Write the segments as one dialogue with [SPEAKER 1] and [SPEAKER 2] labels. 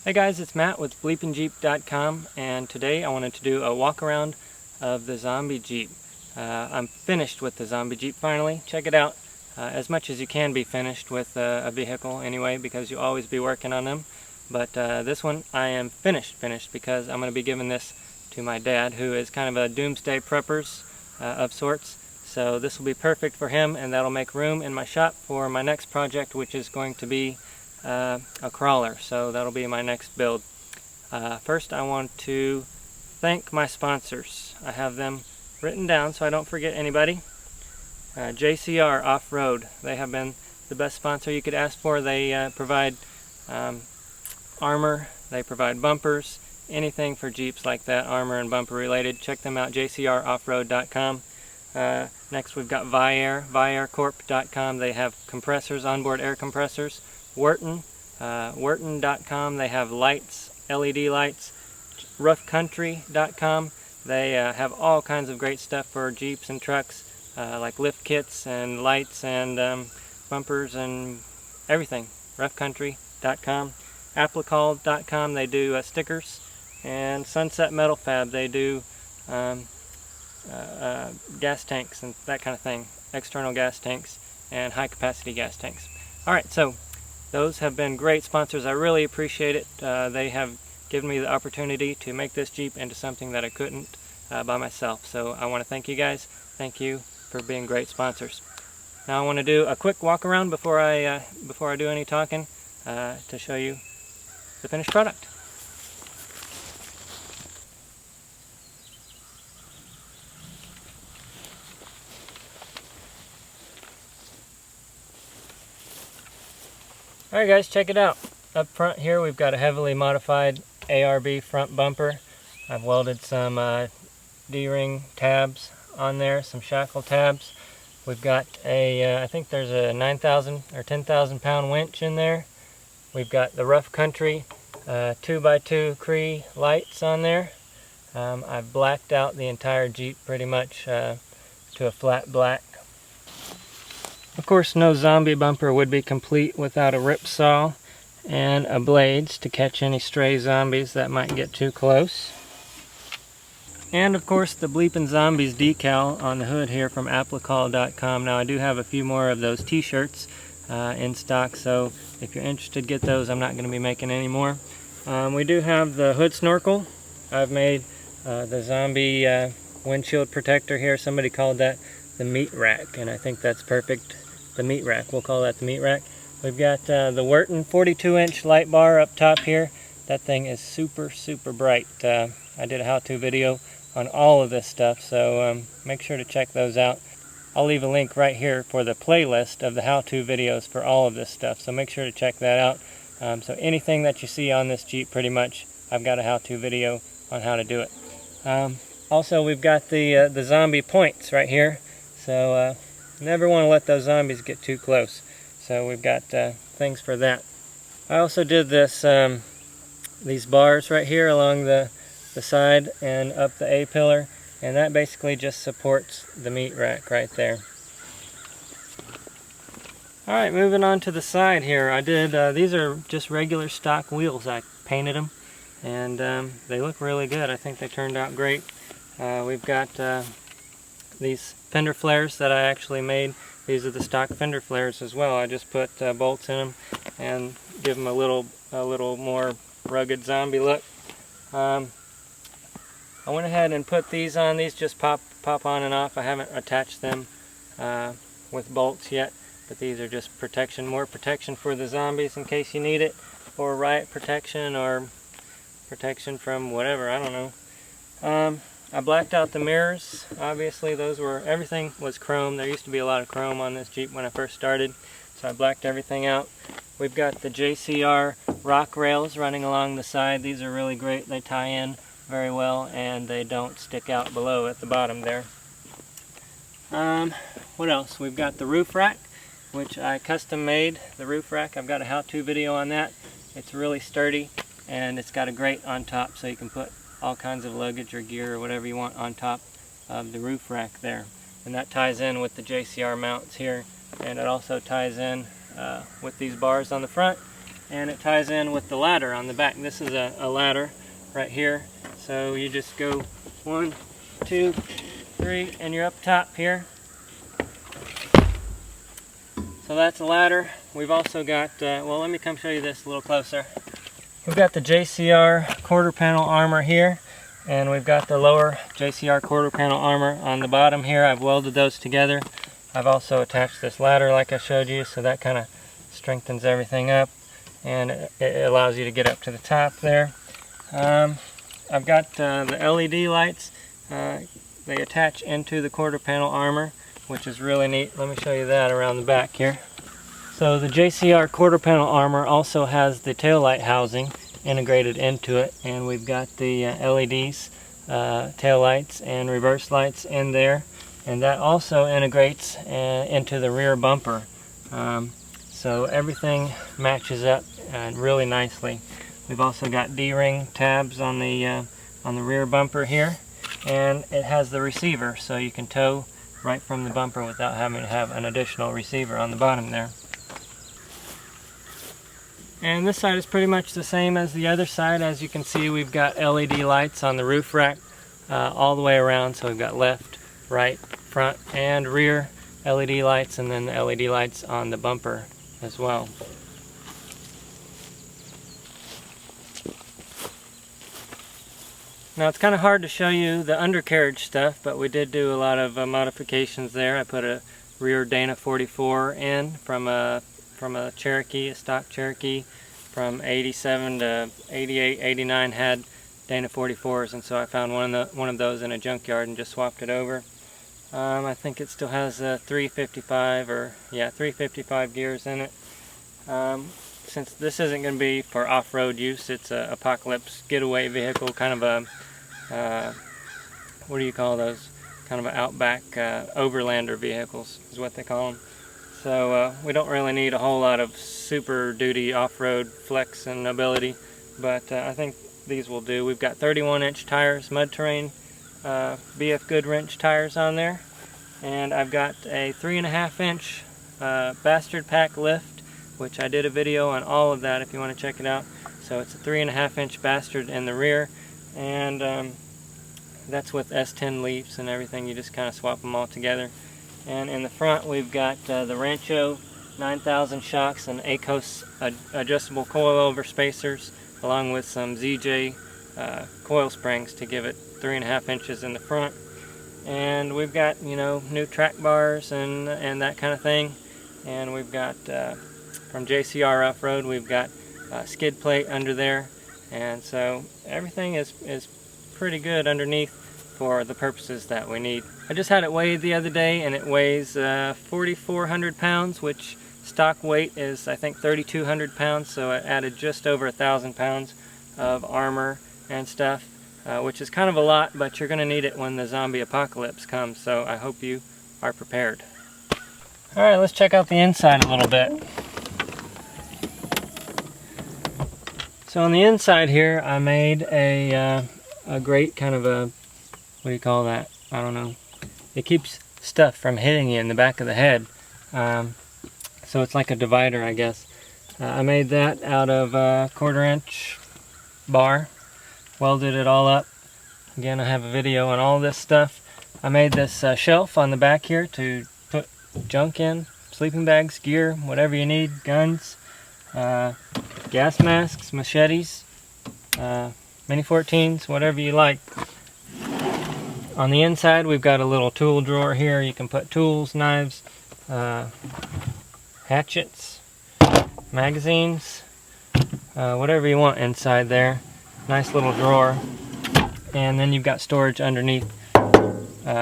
[SPEAKER 1] Hey guys, it's Matt with BleepinJeep.com, and today I wanted to do a walk around of the zombie Jeep. I'm finished with the zombie Jeep finally. Check it out. As much as you can be finished with a vehicle anyway, because you'll always be working on them. But this one I am finished because I'm going to be giving this to my dad, who is kind of a Doomsday preppers of sorts. So this will be perfect for him, and that'll make room in my shop for my next project, which is going to be a crawler. So that'll be my next build. First I want to thank my sponsors. I have them written down so I don't forget anybody. JCR Off-Road, they have been the best sponsor you could ask for. They provide armor, they provide bumpers, anything for Jeeps like that, armor and bumper related. Check them out, jcroffroad.com. Next we've got Viair, viaircorp.com. They have compressors, onboard air compressors. Wharton.com. They have lights, LED lights. Roughcountry.com. They have all kinds of great stuff for Jeeps and trucks, like lift kits and lights and bumpers and everything. Roughcountry.com. Applicol.com. They do stickers. And Sunset Metal Fab. They do gas tanks and that kind of thing. External gas tanks and high capacity gas tanks. Alright, so those have been great sponsors. I really appreciate it. They have given me the opportunity to make this Jeep into something that I couldn't by myself. So I want to thank you guys. Thank you for being great sponsors. Now I want to do a quick walk around before I do any talking to show you the finished product. Alright guys, check it out. Up front here we've got a heavily modified ARB front bumper. I've welded some D-ring tabs on there, some shackle tabs. We've got a, I think there's a 9,000 or 10,000 pound winch in there. We've got the Rough Country 2x2 Cree lights on there. I've blacked out the entire Jeep pretty much to a flat black. Of course, no zombie bumper would be complete without a rip saw and a blades to catch any stray zombies that might get too close. And of course, the Bleepin' Zombies decal on the hood here from applicol.com. Now I do have a few more of those t-shirts in stock, so if you're interested, get those. I'm not going to be making any more. We do have the hood snorkel. I've made the zombie windshield protector here. Somebody called that the meat rack, and I think that's perfect. The meat rack, we'll call that the meat rack. We've got the Wharton 42-inch light bar up top here. That thing is super bright. I did a how-to video on all of this stuff, so make sure to check those out. I'll leave a link right here for the playlist of the how-to videos for all of this stuff, so make sure to check that out. So anything that you see on this Jeep, pretty much, I've got a how-to video on how to do it. Also, we've got the zombie points right here, so never want to let those zombies get too close. So we've got things for that. I also did this these bars right here along the side and up the A-pillar, and that basically just supports the meat rack right there. Alright, moving on to the side here. I did, these are just regular stock wheels. I painted them, and they look really good. I think they turned out great. We've got these fender flares that I actually made. These are the stock fender flares as well. I just put bolts in them and give them a little more rugged zombie look. I went ahead and put these on. These just pop on and off. I haven't attached them with bolts yet, but these are just protection, more protection for the zombies in case you need it, or riot protection, or protection from whatever, I don't know. I blacked out the mirrors. Obviously everything was chrome. There used to be a lot of chrome on this Jeep when I first started, so I blacked everything out. We've got the JCR rock rails running along the side. These are really great. They tie in very well and they don't stick out below at the bottom there. What else? We've got the roof rack, which I custom made. The roof rack, I've got a how-to video on that. It's really sturdy and it's got a grate on top, so you can put all kinds of luggage or gear or whatever you want on top of the roof rack there. And that ties in with the JCR mounts here, and it also ties in with these bars on the front. and it ties in with the ladder on the back. This is a ladder right here, so you just go 1, 2, 3, and you're up top here. So that's a ladder. We've also got, well, let me come show you this a little closer. We've got the JCR quarter panel armor here, and we've got the lower JCR quarter panel armor on the bottom here. I've welded those together. I've also attached this ladder like I showed you, so that kind of strengthens everything up, and it allows you to get up to the top there. I've got the LED lights. They attach into the quarter panel armor, which is really neat. Let me show you that around the back here. So the JCR quarter panel armor also has the tail light housing integrated into it, and we've got the LEDs, tail lights and reverse lights in there, and that also integrates into the rear bumper. So everything matches up really nicely. We've also got D-ring tabs on the rear bumper here, and it has the receiver, so you can tow right from the bumper without having to have an additional receiver on the bottom there. And this side is pretty much the same as the other side. As you can see, we've got LED lights on the roof rack all the way around, so we've got left, right, front, and rear LED lights, and then the LED lights on the bumper as well. Now it's kind of hard to show you the undercarriage stuff, but we did do a lot of modifications there. I put a rear Dana 44 in from a Cherokee, a stock Cherokee from 87 to 88, 89 had Dana 44s, and so I found one of those in a junkyard and just swapped it over. I think it still has a 355 gears in it. Since this isn't going to be for off-road use, it's a apocalypse getaway vehicle, kind of a what do you call those? Kind of an outback overlander vehicles is what they call them. So we don't really need a whole lot of super duty off-road flex and ability, but I think these will do. We've got 31-inch tires, mud terrain BF Goodwrench tires on there, and I've got a 3.5-inch bastard pack lift, which I did a video on all of that if you want to check it out. So it's a 3.5-inch bastard in the rear, and that's with S10 leaves and everything. You just kind of swap them all together. And in the front we've got the Rancho 9000 shocks and ACOS adjustable coilover spacers, along with some ZJ coil springs to give it 3.5 inches in the front. And we've got, you know, new track bars and that kind of thing. And we've got from JCR Off-Road, we've got skid plate under there, and so everything is pretty good underneath for the purposes that we need. I just had it weighed the other day, and it weighs 4,400 pounds, which stock weight is I think 3,200 pounds, so it added just over 1,000 pounds of armor and stuff, which is kind of a lot, but you're going to need it when the zombie apocalypse comes, so I hope you are prepared. Alright, let's check out the inside a little bit. So on the inside here, I made a grate, kind of a, what do you call that? I don't know. It keeps stuff from hitting you in the back of the head. So it's like a divider, I guess. I made that out of a 1/4-inch bar. Welded it all up. Again, I have a video on all this stuff. I made this shelf on the back here to put junk in. Sleeping bags, gear, whatever you need, guns. Gas masks, machetes, mini 14s, whatever you like. On the inside we've got a little tool drawer here. You can put tools, knives, hatchets, magazines, whatever you want inside there. Nice little drawer. And then you've got storage underneath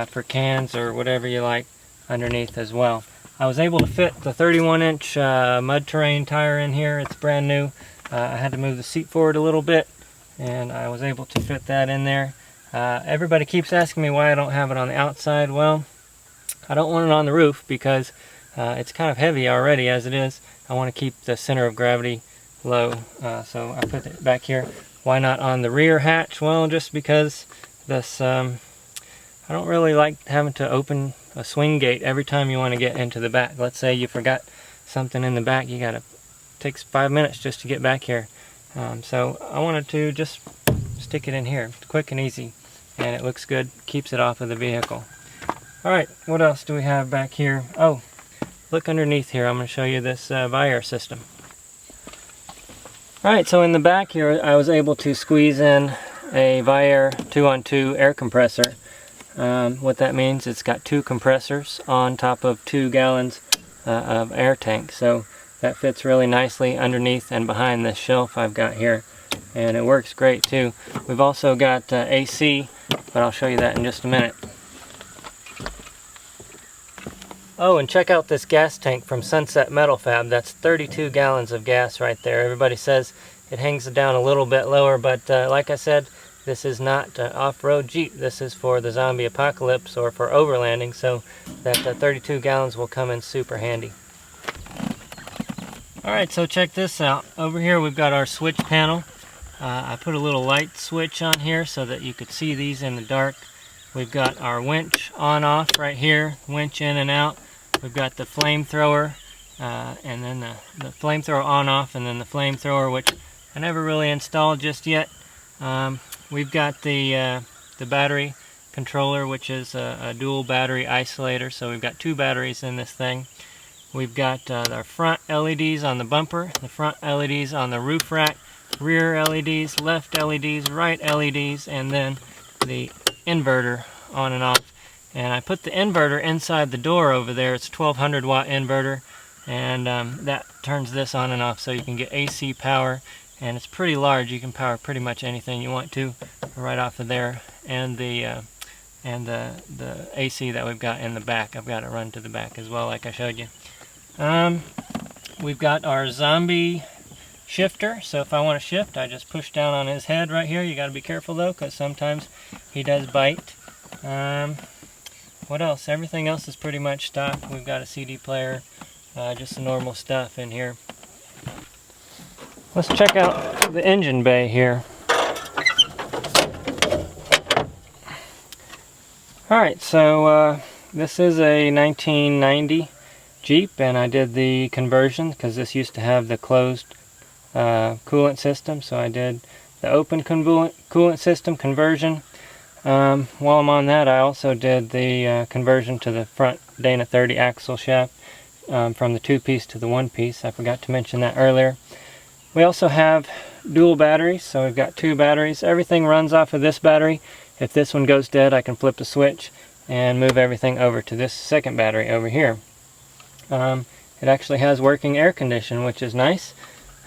[SPEAKER 1] for cans or whatever you like underneath as well. I was able to fit the 31-inch mud terrain tire in here. It's brand new. I had to move the seat forward a little bit, and I was able to fit that in there. Everybody keeps asking me why I don't have it on the outside. Well, I don't want it on the roof because it's kind of heavy already as it is. I want to keep the center of gravity low, so I put it back here. Why not on the rear hatch? Well, just because this, I don't really like having to open a swing gate every time you want to get into the back. Let's say you forgot something in the back, you gotta takes 5 minutes just to get back here. So I wanted to just stick it in here, quick and easy, and it looks good, keeps it off of the vehicle. Alright, what else do we have back here? Oh, look underneath here. I'm going to show you this Viair system. Alright, so in the back here I was able to squeeze in a Viair 2-on-2 air compressor. What that means, it's got 2 compressors on top of 2 gallons of air tank. So that fits really nicely underneath and behind this shelf I've got here. And it works great too. We've also got AC, but I'll show you that in just a minute. Oh, and check out this gas tank from Sunset Metal Fab. That's 32 gallons of gas right there. Everybody says it hangs down a little bit lower, but like I said, this is not off-road Jeep. This is for the zombie apocalypse or for overlanding, so that 32 gallons will come in super handy. Alright, so check this out. Over here we've got our switch panel. I put a little light switch on here so that you could see these in the dark. We've got our winch on-off right here, winch in and out. We've got the flamethrower, and then the flamethrower on-off, and then the flamethrower, which I never really installed just yet. We've got the battery controller, which is a dual battery isolator, so we've got 2 batteries in this thing. We've got our front LEDs on the bumper, the front LEDs on the roof rack, rear LEDs, left LEDs, right LEDs, and then the inverter on and off. And I put the inverter inside the door over there. It's a 1200 watt inverter, and that turns this on and off so you can get AC power, and it's pretty large. You can power pretty much anything you want to right off of there. And the AC that we've got in the back, I've got it run to the back as well, like I showed you. We've got our zombie shifter, so if I want to shift, I just push down on his head right here. You got to be careful though, because sometimes he does bite. What else? Everything else is pretty much stock. We've got a CD player, just the normal stuff in here. Let's check out the engine bay here. Alright, so this is a 1990 Jeep, and I did the conversion because this used to have the closed coolant system, so I did the open coolant system conversion. While I'm on that, I also did the conversion to the front Dana 30 axle shaft from the 2-piece to the 1-piece. I forgot to mention that earlier. We also have dual batteries, so we've got 2 batteries. Everything runs off of this battery. If this one goes dead, I can flip the switch and move everything over to this second battery over here. It actually has working air conditioning, which is nice.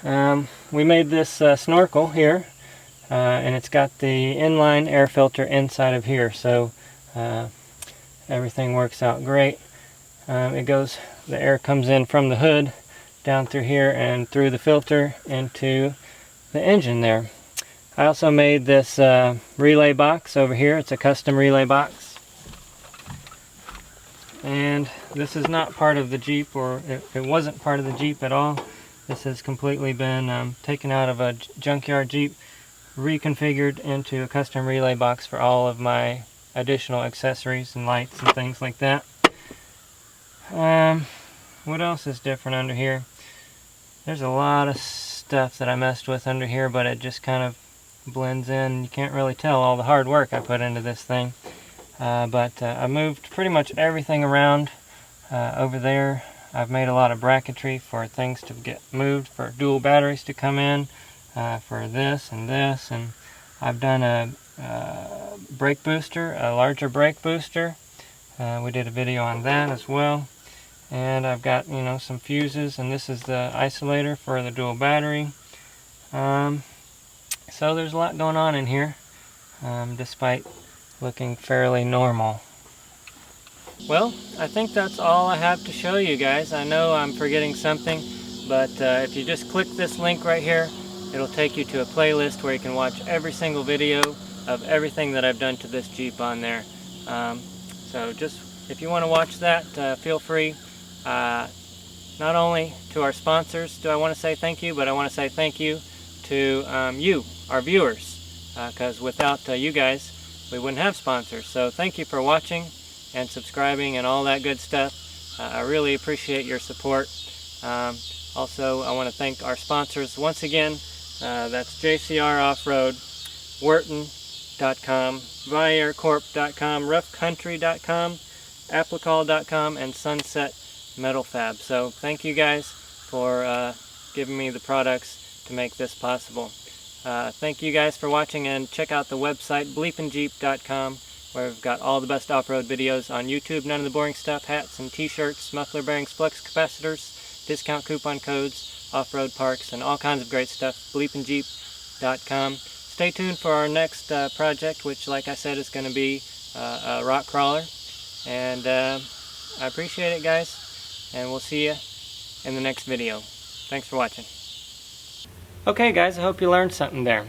[SPEAKER 1] We made this snorkel here. And it's got the inline air filter inside of here, so everything works out great. The air comes in from the hood down through here and through the filter into the engine there. I also made this relay box over here. It's a custom relay box, and this is not part of the Jeep, or it wasn't part of the Jeep at all. This has completely been taken out of a junkyard Jeep, reconfigured into a custom relay box for all of my additional accessories and lights and things like that. What else is different under here? There's a lot of stuff that I messed with under here, but it just kind of blends in. You can't really tell all the hard work I put into this thing. But I moved pretty much everything around over there. I've made a lot of bracketry for things to get moved, for dual batteries to come in, for this, and I've done a brake booster, a larger brake booster. We did a video on that as well. And I've got, some fuses, and this is the isolator for the dual battery. So there's a lot going on in here, despite looking fairly normal. Well, I think that's all I have to show you guys. I know I'm forgetting something, but if you just click this link right here, it'll take you to a playlist where you can watch every single video of everything that I've done to this Jeep on there. So just, if you want to watch that, feel free. Not only to our sponsors do I want to say thank you, but I want to say thank you to you, our viewers, because without you guys, we wouldn't have sponsors. So thank you for watching and subscribing and all that good stuff. I really appreciate your support. Also, I want to thank our sponsors once again. That's JCR Off-Road, Wharton.com, ViaCorp.com, RoughCountry.com, Applicol.com, and Sunset Metal Fab. So thank you guys for giving me the products to make this possible. Thank you guys for watching, and check out the website BleepinJeep.com, where we've got all the best off-road videos on YouTube, none of the boring stuff, hats and t-shirts, muffler bearings, flux capacitors, discount coupon codes, off-road parks, and all kinds of great stuff. BleepinJeep.com. Stay tuned for our next project, which, like I said, is going to be a rock crawler. And I appreciate it, guys, and we'll see you in the next video. Thanks for watching. Okay guys, I hope you learned something there.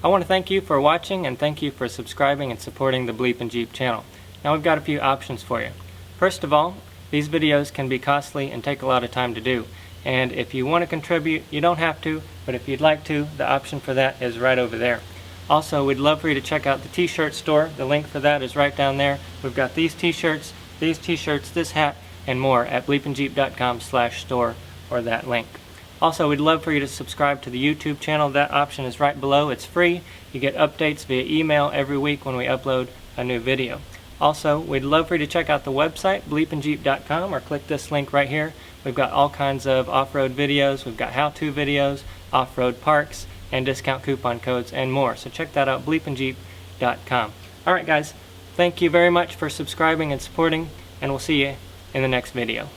[SPEAKER 1] I want to thank you for watching, and thank you for subscribing and supporting the BleepinJeep channel. Now we've got a few options for you. First of all, these videos can be costly and take a lot of time to do. And if you want to contribute, you don't have to, but if you'd like to, the option for that is right over there. Also, we'd love for you to check out the t-shirt store. The link for that is right down there. We've got these t-shirts, this hat, and more at BleepinJeep.com/store, or that link. Also, we'd love for you to subscribe to the YouTube channel. That option is right below. It's free. You get updates via email every week when we upload a new video. Also, we'd love for you to check out the website, BleepinJeep.com, or click this link right here. We've got all kinds of off-road videos. We've got how-to videos, off-road parks, and discount coupon codes, and more. So check that out, BleepinJeep.com. Alright guys, thank you very much for subscribing and supporting, and we'll see you in the next video.